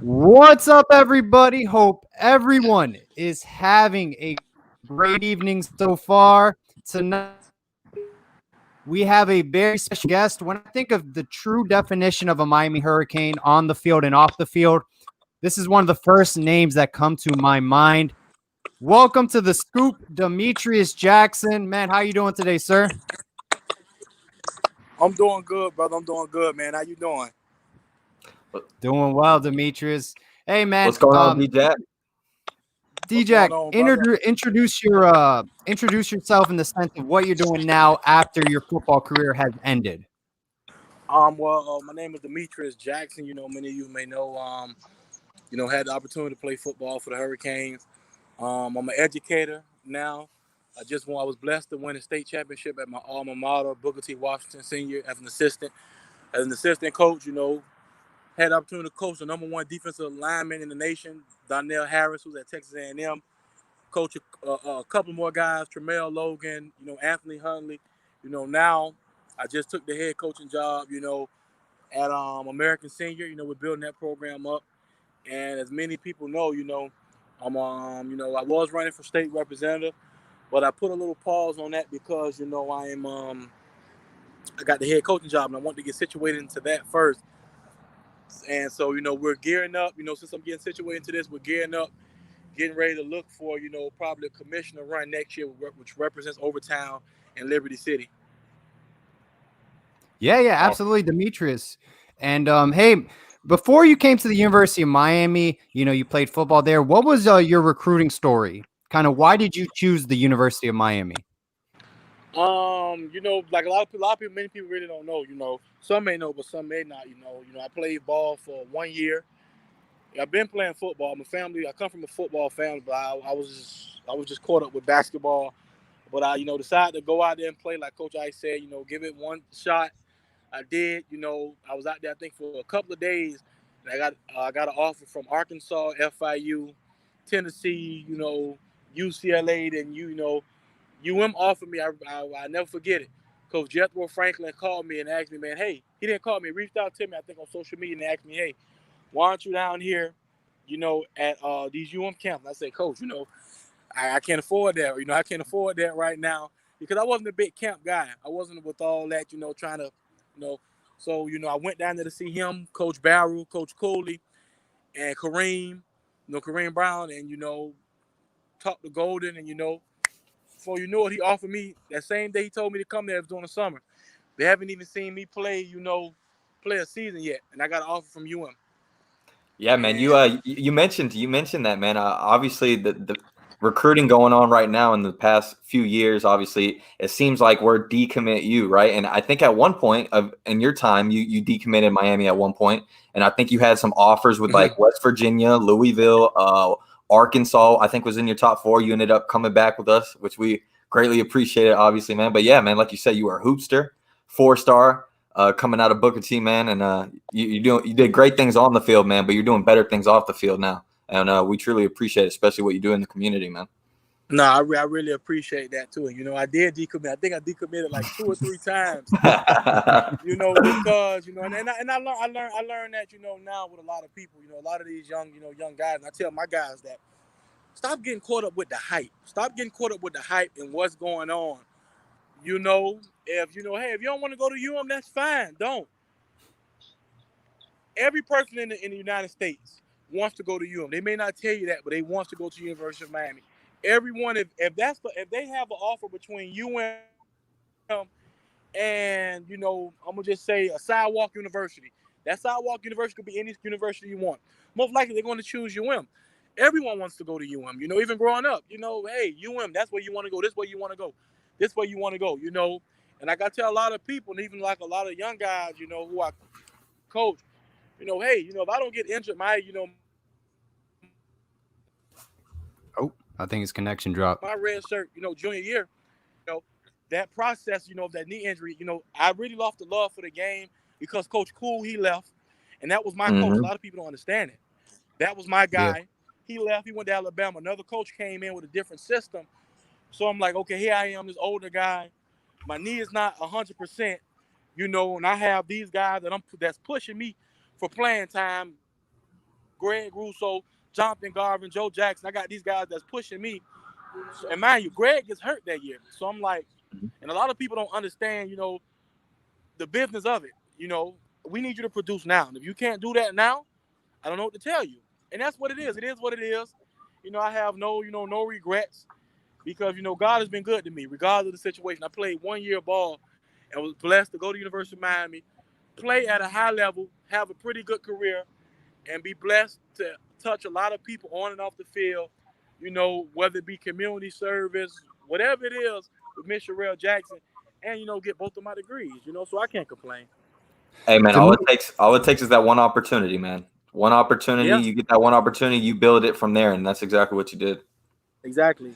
What's up, everybody? Hope everyone is having a great evening so far. Tonight, we have a very special guest. When I think of the true definition of a Miami Hurricane on the field and off the field, this is one of the first names that come to my mind. Welcome to the Scoop, Demetrius Jackson. Man, how you doing today, sir? I'm doing good, brother. I'm doing good, man. How you doing? Doing well, Demetrius. Hey, man. What's going on, DJ? What's going DJ, on, brother? introduce yourself in the sense of what you're doing now after your football career has ended. My name is Demetrius Jackson. Many of you may know. Had the opportunity to play football for the Hurricanes. I'm an educator now. I was blessed to win a state championship at my alma mater, Booker T. Washington Senior, as an assistant. As an assistant coach, had the opportunity to coach the number one defensive lineman in the nation, Donnell Harris, who's at Texas A&M. Coach a couple more guys, Tremel Logan, Anthony Huntley. Now I just took the head coaching job, at American Senior. We're building that program up. And as many people know, I was running for state representative, but I put a little pause on that because, I got the head coaching job and I want to get situated into that first. And so, we're gearing up, since I'm getting situated into this, we're gearing up, getting ready to look for, probably a commissioner run next year, which represents Overtown and Liberty City. Yeah, absolutely, Demetrius. And hey, before you came to the University of Miami, you played football there. What was your recruiting story? Kind of why did you choose the University of Miami? Like a lot of people, many people really don't know. Some may know, but some may not. I played ball for 1 year. I've been playing football. I come from a football family, but I was just caught up with basketball. But I, decided to go out there and play like Coach Ice said. Give it one shot. I did. I was out there I think for a couple of days. And I got an offer from Arkansas, FIU, Tennessee, UCLA, then UM offered me. I never forget it. Coach Jethro Franklin called me and asked me, man, hey, he didn't call me, he reached out to me, I think on social media and asked me, hey, why aren't you down here, at these UM camps? I said, Coach, I can't afford that. I can't afford that right now because I wasn't a big camp guy. I wasn't with all that, trying to, So, I went down there to see him, Coach Barrow, Coach Cooley, and Kareem, Kareem Brown, and, talked to Golden, and, before you know it, he offered me that same day he told me to come there. It was during the summer. They haven't even seen me play, play a season yet, and I got an offer from UM. Yeah, man. You mentioned that, man. Obviously, the recruiting going on right now in the past few years. Obviously, it seems like we're decommit you, right? And I think at one point in your time, you decommitted Miami at one point, and I think you had some offers with like West Virginia, Louisville, Arkansas. I think was in your top four. You ended up coming back with us, which we greatly appreciated, obviously, man. But yeah, man, like you said, you were a hoopster, 4-star. Coming out of Booker T, man, and you did great things on the field, man, but you're doing better things off the field now, and we truly appreciate it, especially what you do in the community, man. No, I really appreciate that too. And I did decommit. I think I decommitted like 2 or 3 times. Because I learned that now with a lot of people. A lot of these young guys. And I tell my guys that stop getting caught up with the hype. Stop getting caught up with the hype and what's going on. If hey, if you don't want to go to UM, that's fine. Don't. Every person in the United States wants to go to UM. They may not tell you that, but they want to go to the University of Miami. Everyone, if they have an offer between UM and I'm gonna just say a sidewalk university. That sidewalk university could be any university you want. Most likely they're going to choose UM. Everyone wants to go to UM. Even growing up, hey, UM, that's where you want to go. This way you want to go. This way you want to go. And like I tell a lot of people, and even like a lot of young guys, who I coach, hey, if I don't get injured, Oh, I think his connection dropped. my red shirt, junior year, that process, that knee injury, I really lost the love for the game because Coach Cool, he left, and that was my coach. A lot of people don't understand it. That was my guy. Yeah. He left. He went to Alabama. Another coach came in with a different system. So I'm like, okay, here I am, this older guy. My knee is not 100%, and I have these guys that's pushing me for playing time, Greg Russo, Jonathan Garvin, Joe Jackson. I got these guys that's pushing me. And mind you, Greg gets hurt that year. So I'm like, and a lot of people don't understand, the business of it. We need you to produce now. And if you can't do that now, I don't know what to tell you. And that's what it is. It is what it is. I have no regrets because, God has been good to me, regardless of the situation. I played 1 year ball and was blessed to go to the University of Miami, play at a high level, have a pretty good career, and be blessed to touch a lot of people on and off the field, whether it be community service, whatever it is with Miss Sherelle Jackson, and, get both of my degrees, so I can't complain. Hey man, all it takes is that one opportunity, man. One opportunity, Yeah. you get that one opportunity, you build it from there, and that's exactly what you did. Exactly.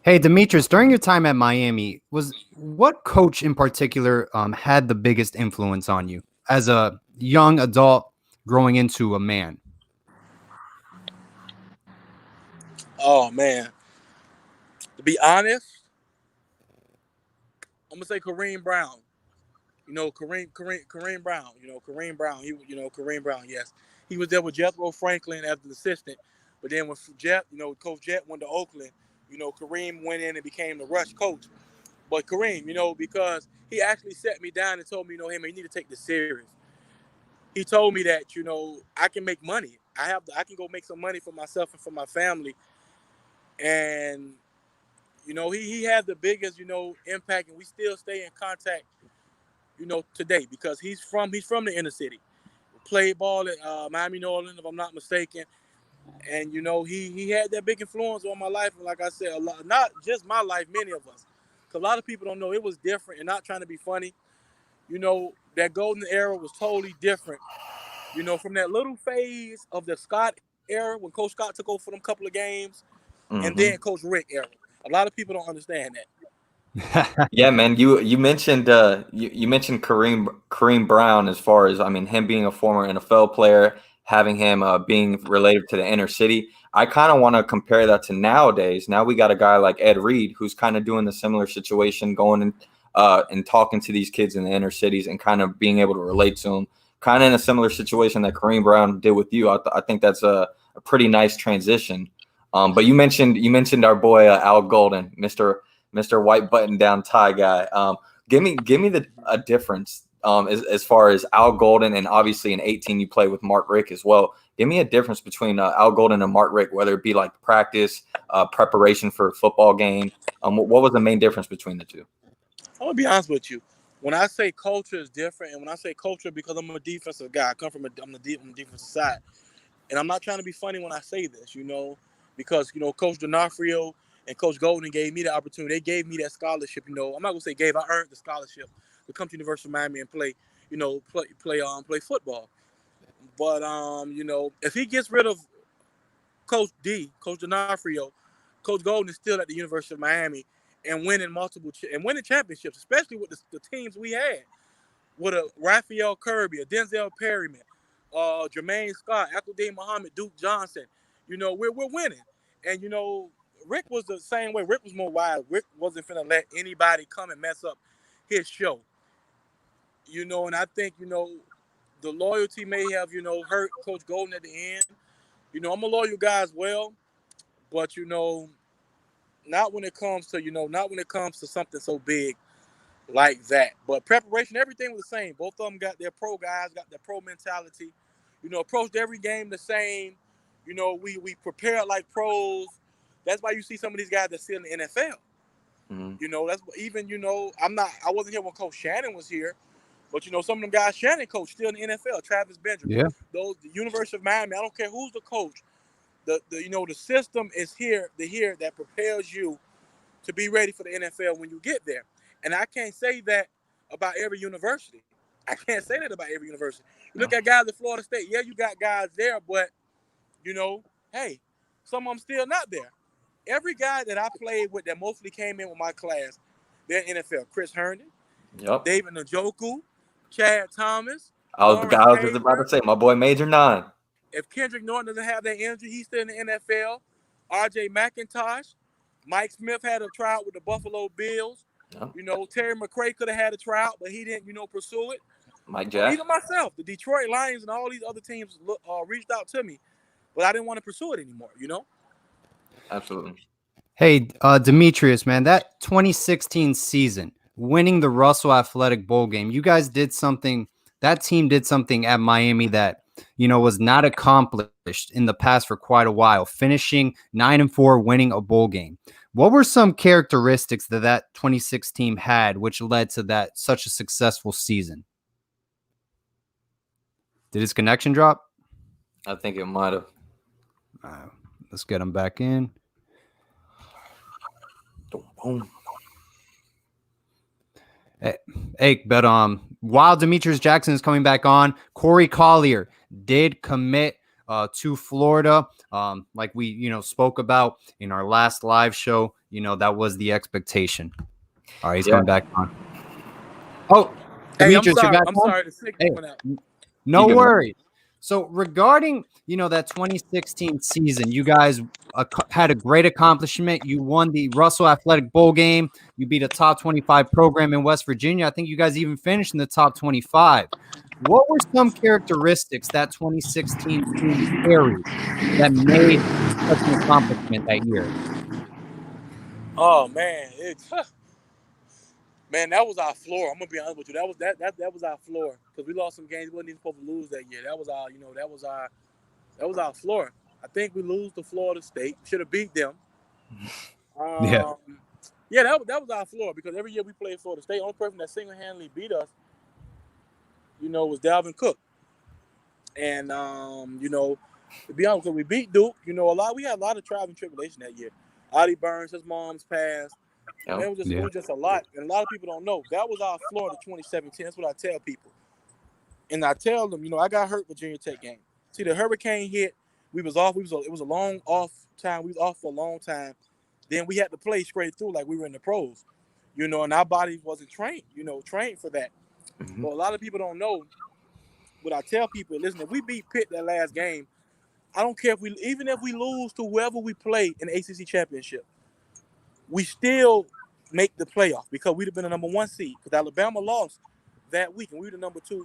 Hey, Demetrius, during your time at Miami, was what coach in particular had the biggest influence on you as a young adult growing into a man? Oh, man. To be honest, I'm going to say Kareem Brown. Kareem Brown. Kareem Brown. Kareem Brown, yes. He was there with Jethro Franklin as the assistant. But then when Coach Jet went to Oakland, Kareem went in and became the rush coach. But Kareem, because he actually set me down and told me, hey, man, you need to take this serious. He told me that, I can make money. I can go make some money for myself and for my family. And, he had the biggest, impact, and we still stay in contact, today because he's from the inner city. Played ball at Miami, New Orleans, if I'm not mistaken. And, he had that big influence on my life. And like I said, a lot, not just my life, many of us. Because a lot of people don't know it was different and not trying to be funny. That golden era was totally different. From that little phase of the Scott era when Coach Scott took over for them couple of games and then Coach Rick era. A lot of people don't understand that. Yeah, man. You mentioned you mentioned Kareem Brown as far as him being a former NFL player, having him being related to the inner city. I kind of want to compare that to nowadays. Now we got a guy like Ed Reed who's kind of doing the similar situation, going and talking to these kids in the inner cities and kind of being able to relate to them, kind of in a similar situation that Kareem Brown did with you. I think that's a pretty nice transition. But you mentioned our boy Al Golden, Mr. White button down tie guy. Give me a difference as far as Al Golden, and obviously in 18 you play with Mark Richt as well. Give me a difference between Al Golden and Mark Richt, whether it be like practice, preparation for a football game. What was the main difference between the two? I'm gonna be honest with you. When I say culture is different, and when I say culture because I'm a defensive guy, I come from I'm the defensive side, and I'm not trying to be funny when I say this, because Coach D'Onofrio and Coach Golden gave me the opportunity. They gave me that scholarship. I'm not gonna say gave. I earned the scholarship to come to University of Miami and play, play football. But if he gets rid of Coach D'Onofrio, Coach Golden is still at the University of Miami and winning winning championships, especially with the teams we had, with a Raphael Kirby, a Denzel Perryman, Jermaine Scott, Akudin Muhammad, Duke Johnson. We're winning, and Rick was the same way. Rick was more wild. Rick wasn't finna let anybody come and mess up his show. And I think the loyalty may have hurt Coach Golden at the end. I'm a loyal guy as well, but not when it comes to something so big like that. But preparation, everything was the same. Both of them got their pro guys, got their pro mentality. Approached every game the same. We prepared like pros. That's why you see some of these guys that sit in the NFL. That's even I wasn't here when Coach Shannon was here, but some of them guys Shannon coached still in the NFL. Travis Benjamin, the University of Miami. I don't care who's the coach. The system is here that prepares you to be ready for the NFL when you get there. And I can't say that about every university. I can't say that about every university. You look at guys at Florida State. Yeah, you got guys there, but hey, some of them still not there. Every guy that I played with that mostly came in with my class, they're in NFL. Chris Herndon, David Njoku, Chad Thomas. I was just about to say my boy Major 9. If Kendrick Norton doesn't have that injury, he's still in the NFL. R.J. McIntosh, Mike Smith had a tryout with the Buffalo Bills. Terry McRae could have had a tryout, but he didn't, pursue it. Mike Jack. Even myself, the Detroit Lions and all these other teams reached out to me, but I didn't want to pursue it anymore. Absolutely. Hey, Demetrius, man, that 2016 season, winning the Russell Athletic Bowl game, you guys did something. That team did something at Miami that was not accomplished in the past for quite a while. Finishing 9-4, winning a bowl game. What were some characteristics that 2016 team had, which led to that such a successful season? Did his connection drop? I think it might have. Let's get him back in. Boom. Hey, but while Demetrius Jackson is coming back on, Corey Collier did commit to Florida, like we spoke about in our last live show. That was the expectation. All right, he's coming back on. Oh, Hey, I'm Demetrius, sorry. you're back I'm on? sorry. The signal went out. No worries. So regarding, that 2016 season, you guys had a great accomplishment. You won the Russell Athletic Bowl game. You beat a top 25 program in West Virginia. I think you guys even finished in the top 25. What were some characteristics that 2016 team carried that made such an accomplishment that year? Oh man, man, that was our floor. I'm gonna be honest with you. That was our floor because we lost some games we wasn't even supposed to lose that year. That was our floor. I think we lose to Florida State. Should have beat them. Yeah, that was our floor because every year we played Florida State. Only person that single-handedly beat us, was Dalvin Cook. And to be honest, because we beat Duke, we had a lot of trials and tribulation that year. Audie Burns, his mom's passed. Yep. It was just a lot. And a lot of people don't know. That was our floor to 2017. That's what I tell people. And I tell them, I got hurt Virginia Tech game. See, the hurricane hit. We was off. It was a long off time. We was off for a long time. Then we had to play straight through like we were in the pros. And our body wasn't trained, trained for that. Mm-hmm. But a lot of people don't know. But I tell people, listen, if we beat Pitt that last game, I don't care even if we lose to whoever we play in the ACC championship, we still make the playoff because we'd have been the number 1 seed. Because Alabama lost that week, and we were the number 2,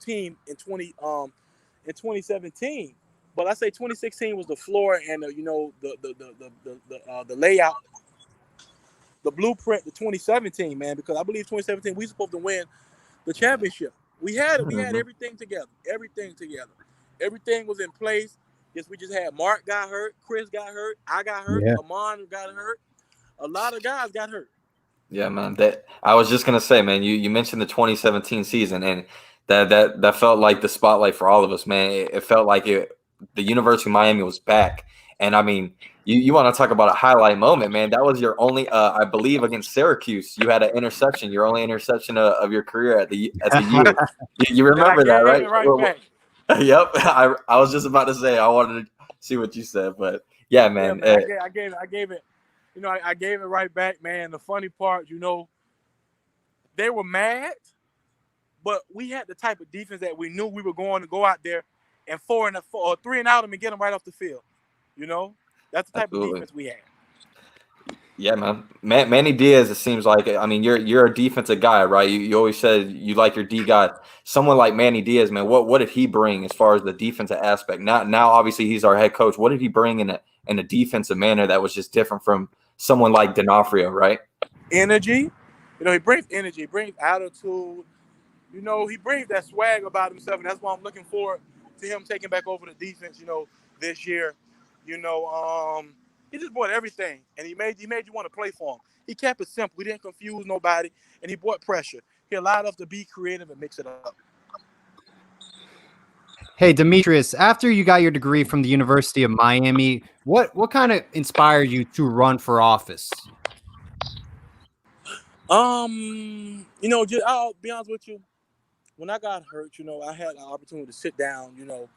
team in 2017. But I say 2016 was the floor and the layout, the blueprint to 2017, man. Because I believe 2017 we were supposed to win the championship. We had everything together. Everything was in place. Yes, we just had Mark got hurt, Chris got hurt, I got hurt, Amon got hurt. A lot of guys got hurt. Yeah, man. That I was just gonna say, man. You mentioned the 2017 season, and that felt like the spotlight for all of us, man. It felt like the University of Miami was back, and I mean, you want to talk about a highlight moment, man? That was your only, I believe, against Syracuse. You had an interception, your only interception of your career at the year. You remember that, right? Back. Yep. I was just about to say I wanted to see what you said, but yeah, man. Yeah, man I gave it. I gave it right back, man. The funny part, they were mad, but we had the type of defense that we knew we were going to go out there and 3 and out them and get them right off the field. That's the type of defense we had. Yeah, man. Manny Diaz, it seems like, I mean, you're a defensive guy, right? You always said you like your D guy. Someone like Manny Diaz, man, what did he bring as far as the defensive aspect? Now obviously he's our head coach. What did he bring in a defensive manner that was just different from someone like D'Onofrio, right? Energy. He brings energy. He brings attitude. He brings that swag about himself, and that's why I'm looking forward to him taking back over the defense, this year. He just brought everything, and he made you want to play for him. He kept it simple. He didn't confuse nobody, and he brought pressure. He allowed us to be creative and mix it up. Hey, Demetrius, after you got your degree from the University of Miami, what kind of inspired you to run for office? I'll be honest with you. When I got hurt, I had an opportunity to sit down and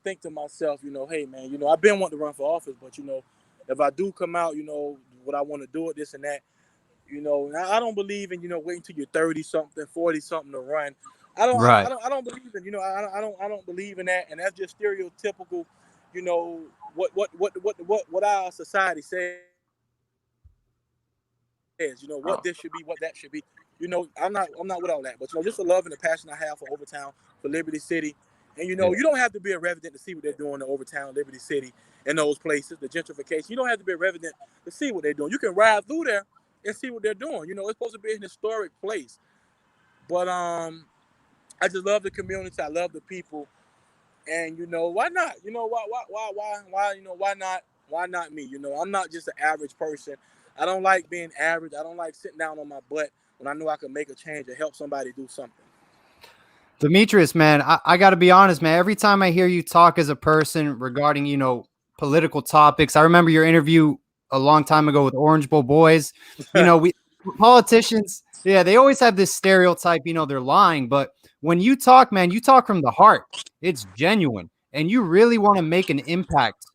think to myself, hey, man, I've been wanting to run for office, but, if I do come out, what I want to do it, this and that, I don't believe in, waiting till you're 30-something, 40-something to run. I don't believe in, I don't believe in that. And that's just stereotypical, what our society says, what this should be, what that should be. I'm not with all that, but just the love and the passion I have for Overtown, for Liberty City, and Yeah. you don't have to be a resident to see what they're doing in Overtown, Liberty City, and those places, the gentrification. You don't have to be a resident to see what they're doing. You can ride through there and see what they're doing. It's supposed to be an historic place, but I just love the community. I love the people, and why not? Why why not? Why not me? I'm not just an average person. I don't like being average. I don't like sitting down on my butt when I know I can make a change or help somebody do something. Demetrius, man, I got to be honest, man. Every time I hear you talk as a person regarding, political topics, I remember your interview a long time ago with Orange Bowl Boys. We politicians, yeah, they always have this stereotype, they're lying. But when you talk, man, you talk from the heart. It's genuine, and you really want to make an impact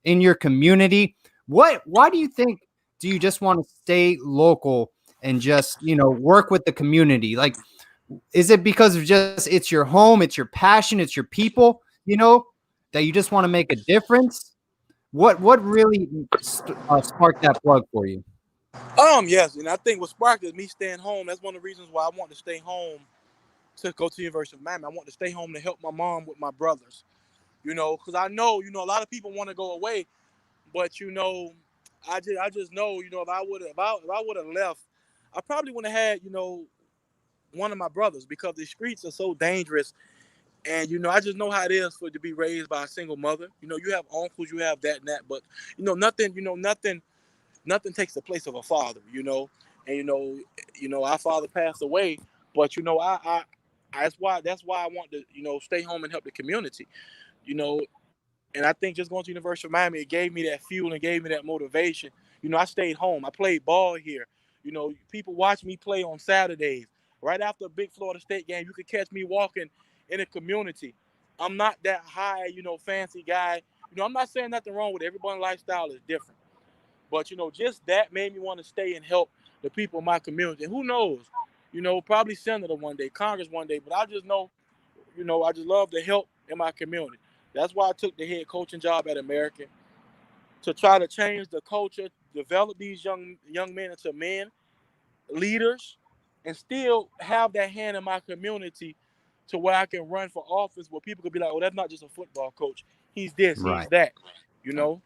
in your community. Why do you think? Do you just want to stay local and just, work with the community? Like, is it because of just it's your home, it's your passion, it's your people, that you just want to make a difference? What really sparked that plug for you? Yes, and I think what sparked is me staying home. That's one of the reasons why I want to stay home to go to the University of Miami. I want to stay home to help my mom with my brothers. Because I know, a lot of people want to go away, but I just know, if I would have left, I probably would have had, one of my brothers, because the streets are so dangerous. And I just know how it is to be raised by a single mother. You have uncles, you have that and that, but nothing takes the place of a father. And our father passed away, but that's why I want to stay home and help the community. You know, and I think just going to the University of Miami, it gave me that fuel and gave me that motivation. I stayed home. I played ball here. People watch me play on Saturdays. Right after a big Florida State game, you could catch me walking in the community. I'm not that high, fancy guy. I'm not saying nothing wrong with it. Everybody's lifestyle is different. But, just that made me want to stay and help the people in my community. And who knows? Probably senator one day, Congress one day. But I just know, I just love to help in my community. That's why I took the head coaching job at American, to try to change the culture, develop these young men into men, leaders, and still have that hand in my community to where I can run for office where people could be like, oh, that's not just a football coach. He's this, he's Right. that, you know?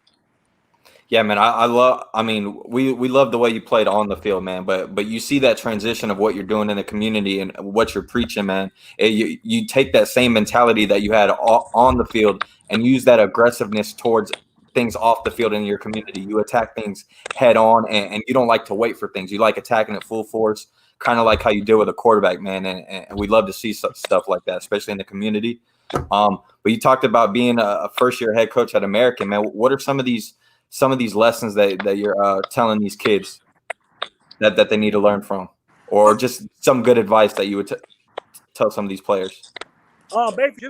Yeah, man. I love. I mean, we love the way you played on the field, man. But you see that transition of what you're doing in the community and what you're preaching, man. You take that same mentality that you had on the field and use that aggressiveness towards things off the field in your community. You attack things head on, and you don't like to wait for things. You like attacking at full force, kind of like how you deal with a quarterback, man. And we love to see stuff like that, especially in the community. But you talked about being a first-year head coach at American, man. What are some of these lessons that you're telling these kids that they need to learn from, or just some good advice that you would tell some of these players? Basically,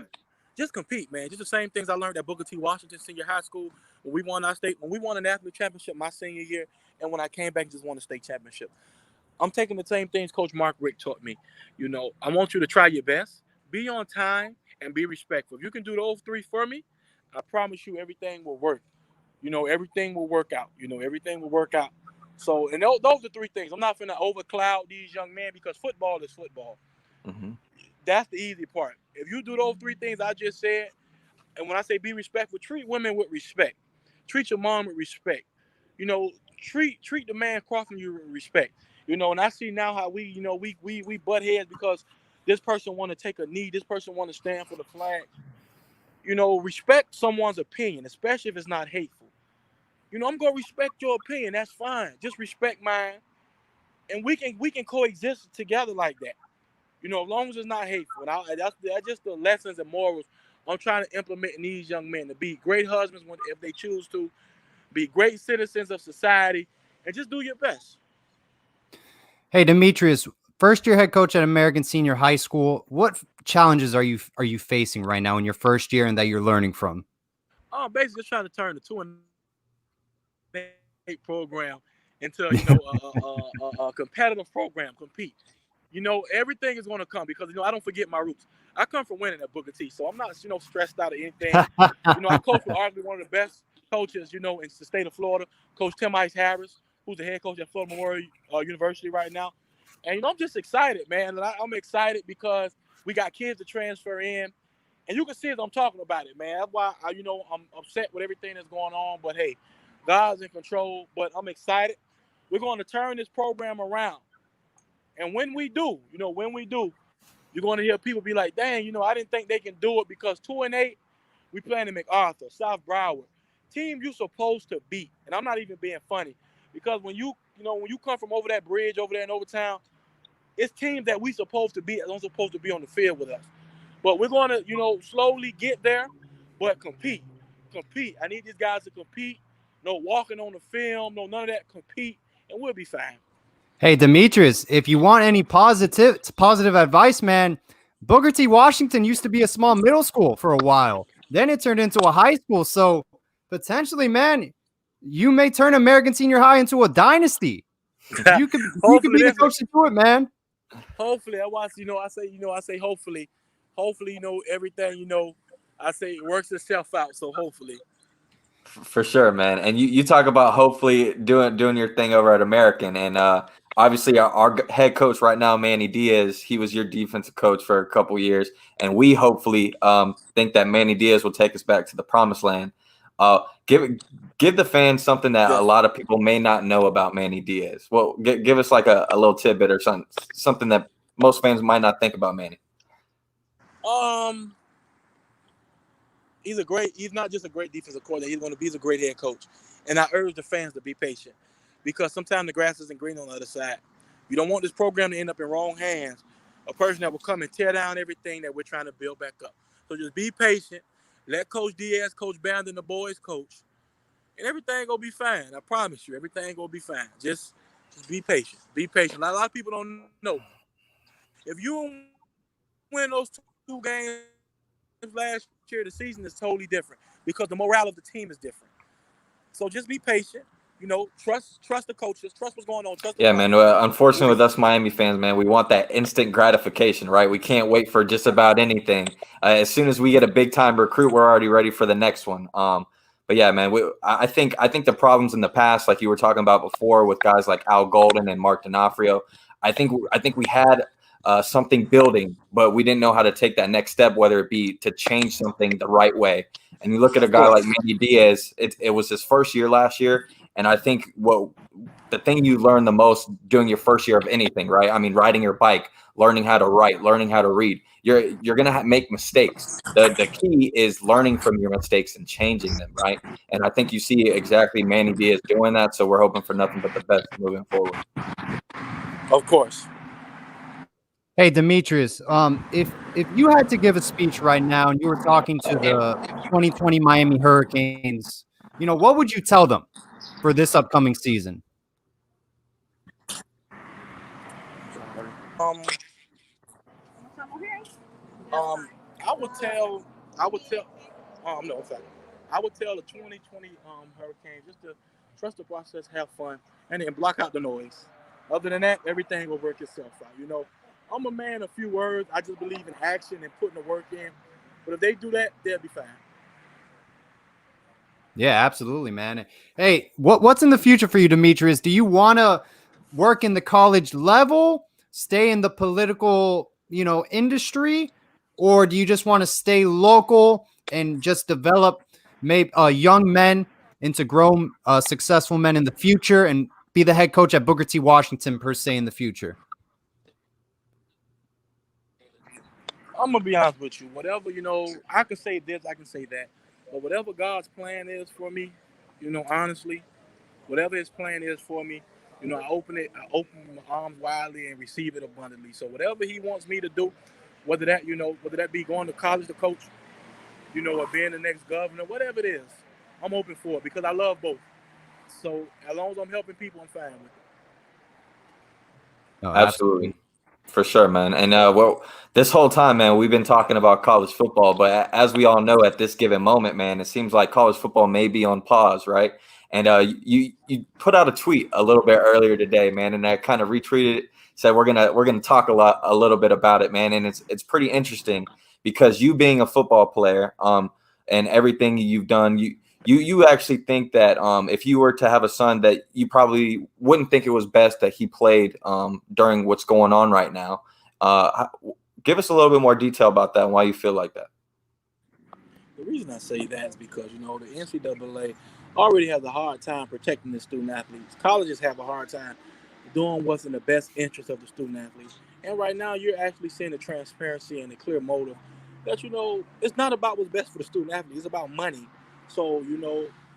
just compete, man. Just the same things I learned at Booker T. Washington Senior High School when we won a national championship my senior year, and when I came back and just won a state championship. I'm taking the same things Coach Mark Richt taught me. I want you to try your best, be on time, and be respectful. If you can do those three for me, I promise you everything will work. Everything will work out. Everything will work out. So, and those are three things. I'm not finna overcloud these young men because football is football. Mm-hmm. That's the easy part. If you do those three things I just said, and when I say be respectful, treat women with respect. Treat your mom with respect. Treat the man crossing you with respect. And I see now how we butt heads because this person want to take a knee, this person want to stand for the flag. Respect someone's opinion, especially if it's not hateful. I'm gonna respect your opinion. That's fine. Just respect mine, and we can coexist together like that. As long as it's not hateful. And that's just the lessons and morals I'm trying to implement in these young men to be great husbands if they choose to, be great citizens of society, and just do your best. Hey, Demetrius, first year head coach at American Senior High School. What challenges are you facing right now in your first year and that you're learning from? Basically just trying to turn the 2-8 program into a competitive program, compete. Everything is going to come because I don't forget my roots. I come from winning at Booker T, so I'm not stressed out or anything. I coach with arguably one of the best coaches in the state of Florida, Coach Tim Ice Harris, who's the head coach at Florida Memorial University right now. And I'm just excited, man. And I'm excited because we got kids to transfer in, and you can see as I'm talking about it, man. That's why I'm upset with everything that's going on. But hey, God's in control. But I'm excited. We're going to turn this program around, and when we do, you're going to hear people be like, "Dang, I didn't think they can do it because 2-8, we playing in MacArthur, South Broward, team you supposed to beat." And I'm not even being funny because when when you come from over that bridge over there in Overtown, it's teams that we supposed to be that don't supposed to be on the field with us. But we're going to, slowly get there, but compete. Compete. I need these guys to compete. No walking on the film, no none of that. Compete, and we'll be fine. Hey, Demetrius, if you want any positive advice, man, Booker T. Washington used to be a small middle school for a while. Then it turned into a high school. So potentially, man, you may turn American Senior High into a dynasty. You could be the coach to do it, man. Hopefully, I say hopefully, everything, I say it works itself out. So hopefully. For sure, man. And you talk about hopefully doing your thing over at American, and obviously our head coach right now, Manny Diaz, he was your defensive coach for a couple years, and we hopefully think that Manny Diaz will take us back to the promised land. Give the fans something that a lot of people may not know about Manny Diaz. Well, give us like a little tidbit or something that most fans might not think about Manny. He's not just a great defensive coordinator. He's a great head coach. And I urge the fans to be patient because sometimes the grass isn't green on the other side. You don't want this program to end up in wrong hands. A person that will come and tear down everything that we're trying to build back up. So just be patient. Let Coach Diaz, Coach Bandon, the boys coach. And everything gonna be fine. I promise you, everything gonna be fine. Just be patient. Be patient. A lot of people don't know. If you win those 2 games last year, the season is totally different because the morale of the team is different. So just be patient. Trust the coaches. Trust what's going on. Yeah, man. Unfortunately, with us Miami fans, man, we want that instant gratification, right? We can't wait for just about anything. As soon as we get a big time recruit, we're already ready for the next one. But yeah, man, I think the problems in the past, like you were talking about before, with guys like Al Golden and Mark D'Onofrio, I think we had something building, but we didn't know how to take that next step, whether it be to change something the right way. And you look at a guy like Manny Diaz, it was his first year last year. And I think the thing you learn the most during your first year of anything, right? I mean, riding your bike, learning how to write, learning how to read. You're going to make mistakes. The key is learning from your mistakes and changing them, right? And I think you see exactly Manny Diaz doing that. So we're hoping for nothing but the best moving forward. Of course. Hey, Demetrius, if you had to give a speech right now and you were talking to the 2020 Miami Hurricanes, what would you tell them for this upcoming season? I would tell the 2020 Hurricanes just to trust the process, have fun, and then block out the noise. Other than that, everything will work itself out. I'm a man of few words. I just believe in action and putting the work in. But if they do that, they'll be fine. Yeah, absolutely, man. Hey, what's in the future for you, Demetrius? Do you want to work in the college level, stay in the political, industry, or do you just want to stay local and just develop young men into grown, successful men in the future and be the head coach at Booker T. Washington per se in the future? I'm gonna be honest with you. Whatever, I can say this, I can say that. But whatever God's plan is for me, honestly, whatever His plan is for me, I open my arms widely and receive it abundantly. So whatever He wants me to do, whether that be going to college to coach, or being the next governor, whatever it is, I'm open for it because I love both. So as long as I'm helping people, I'm fine with it. Oh, absolutely. For sure, man. And this whole time, man, we've been talking about college football, but as we all know at this given moment, man, it seems like college football may be on pause, right? And you put out a tweet a little bit earlier today, man, and I kind of retweeted it, said we're gonna talk a little bit about it, man. And it's pretty interesting because you being a football player, and everything you've done, you actually think that if you were to have a son, that you probably wouldn't think it was best that he played during what's going on right now. Give us a little bit more detail about that and why you feel like that. The reason I say that is because, the NCAA already has a hard time protecting the student athletes. Colleges have a hard time doing what's in the best interest of the student athletes. And right now, you're actually seeing the transparency and the clear motive that, it's not about what's best for the student athlete. It's about money. So,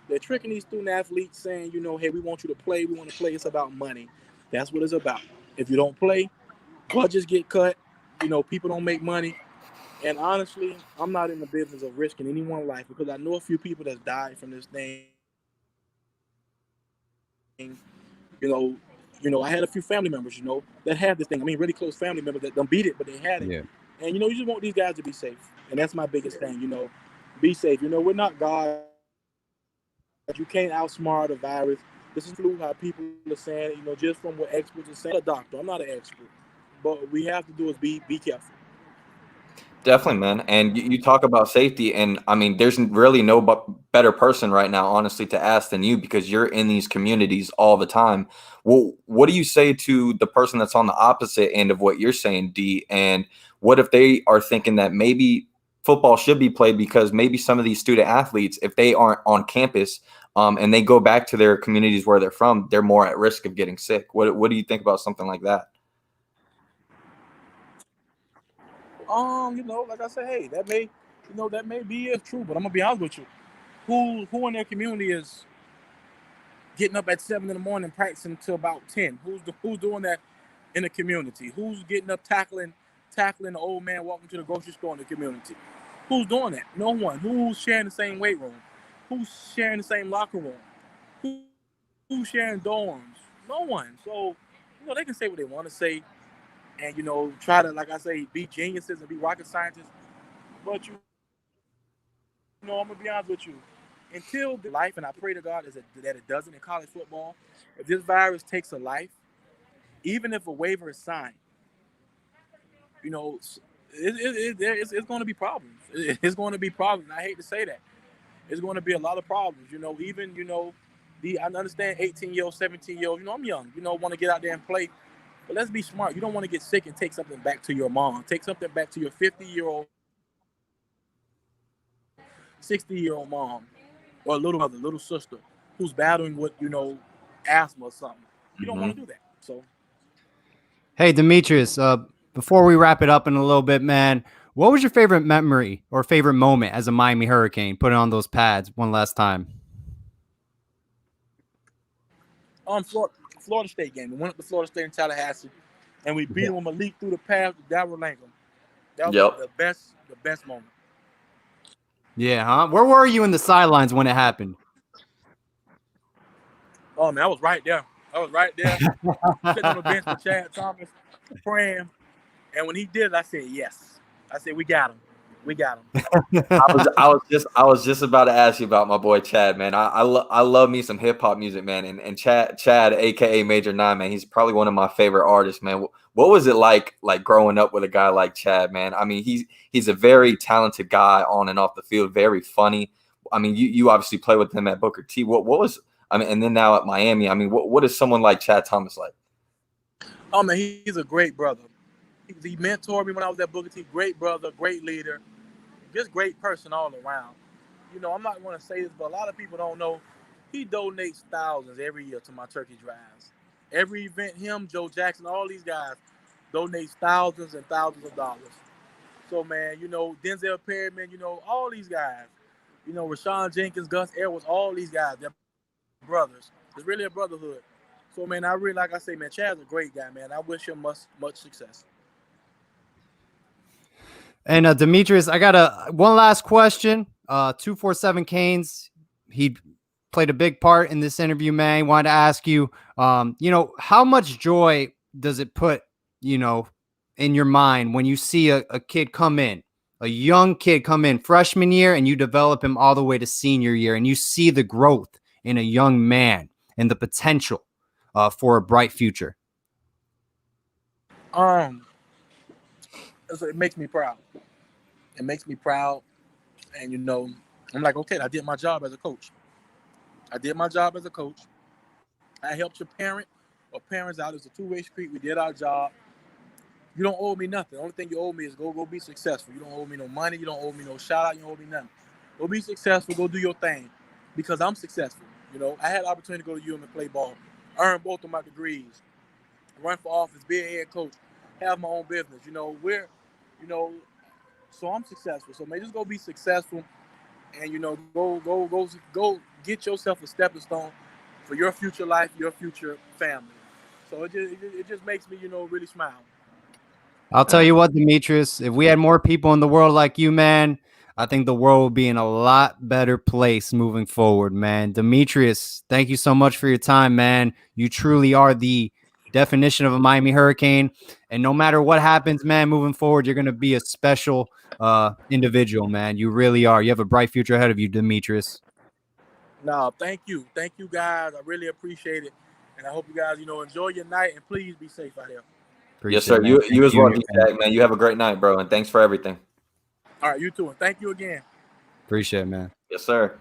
they're tricking these student athletes saying, hey, we want you to play. We want to play. It's about money. That's what it's about. If you don't play, budgets get cut. People don't make money. And honestly, I'm not in the business of risking anyone's life because I know a few people that's died from this thing. I had a few family members, that had this thing. I mean, really close family members that don't beat it, but they had it. Yeah. And you just want these guys to be safe, and that's my biggest thing. Be safe. We're not God. You can't outsmart a virus. This is flu. How people are saying it. Just from what experts are saying. I'm not a doctor. I'm not an expert, but what we have to do is be careful. Definitely, man. And you talk about safety, and I mean, there's really no better person right now, honestly, to ask than you because you're in these communities all the time. Well, what do you say to the person that's on the opposite end of what you're saying, D? And what if they are thinking that maybe football should be played because maybe some of these student athletes, if they aren't on campus, and they go back to their communities where they're from, they're more at risk of getting sick. What do you think about something like that? Like I said, hey, that may be true, but I'm gonna be honest with you. Who in their community is getting up at 7 in the morning practicing till about 10? Who's doing that in the community? Who's getting up tackling the old man walking to the grocery store in the community? Who's doing that? No one. Who's sharing the same weight room? Who's sharing the same locker room? Who's sharing dorms? No one. So, they can say what they want to say and, try to, like I say, be geniuses and be rocket scientists. But, I'm going to be honest with you. Until the life, and I pray to God that it doesn't in college football, if this virus takes a life, even if a waiver is signed, it's going to be problems. It's going to be problems. I hate to say that. It's going to be a lot of problems. Even, I understand 18-year-old, 17-year-old, I'm young, want to get out there and play. But let's be smart. You don't want to get sick and take something back to your mom. Take something back to your 50-year-old, 60-year-old mom or a little mother, little sister who's battling with, asthma or something. You don't want to do that. So, Hey, Demetrius, before we wrap it up in a little bit, man, what was your favorite memory or favorite moment as a Miami Hurricane? Putting on those pads one last time. Florida State game. We went up to Florida State in Tallahassee, and we beat them with Malik through the pass to Darrell Langham. That was Yep. the best moment. Yeah, huh? Where were you in the sidelines when it happened? Oh, man, I was right there. Sitting on the bench with Chad Thomas, praying. And when he did, I said, yes. I said, we got him. We got him. I was just about to ask you about my boy Chad, man. I love me some hip hop music, man. And Chad, aka Major Nine, man, he's probably one of my favorite artists, man. What was it like growing up with a guy like Chad, man? I mean, he's a very talented guy on and off the field, very funny. I mean, you obviously play with him at Booker T. What was, I mean, and then now at Miami, I mean, what is someone like Chad Thomas like? Oh, man, he's a great brother. He mentored me when I was at Booker T. Great brother, great leader, just great person all around. I'm not going to say this, but a lot of people don't know he donates thousands every year to my turkey drives. Every event, him, Joe Jackson, all these guys donates thousands and thousands of dollars. So, man, Denzel Perry, man, all these guys, Rashawn Jenkins, Gus Edwards, all these guys, they're brothers. It's really a brotherhood. So, man, I really, like I say, man, Chad's a great guy, man. I wish him much success. And Demetrius, I got one last question. 247 Canes, he played a big part in this interview, man. I wanted to ask you, how much joy does it put, in your mind when you see a kid come in, a young kid come in freshman year, and you develop him all the way to senior year, and you see the growth in a young man and the potential for a bright future? It makes me proud. It makes me proud, and I'm like, okay, I did my job as a coach. I did my job as a coach. I helped your parent or parents out. It's a two-way street. We did our job. You don't owe me nothing. The only thing you owe me is go be successful. You don't owe me no money. You don't owe me no shout out. You don't owe me nothing. Go be successful. Go do your thing, because I'm successful. You know, I had the opportunity to go to UM and play ball, earn both of my degrees, run for office, be a head coach, have my own business. You know, so I'm successful. So man, just go be successful, and go get yourself a stepping stone for your future life, your future family. So it just makes me really smile. I'll tell you what, Demetrius, if we had more people in the world like you, man, I think the world would be in a lot better place moving forward, man. Demetrius, thank you so much for your time, man. You truly are the definition of a Miami Hurricane. And no matter what happens, man, moving forward, you're going to be a special individual, man. You really are. You have a bright future ahead of you, Demetrius. No, thank you guys. I really appreciate it, and I hope you guys enjoy your night, and please be safe out there. Yes, sir. You as well, D-Tag, man. You have a great night, bro, and thanks for everything. All right, you too, and thank you again. Appreciate it, man. Yes, sir.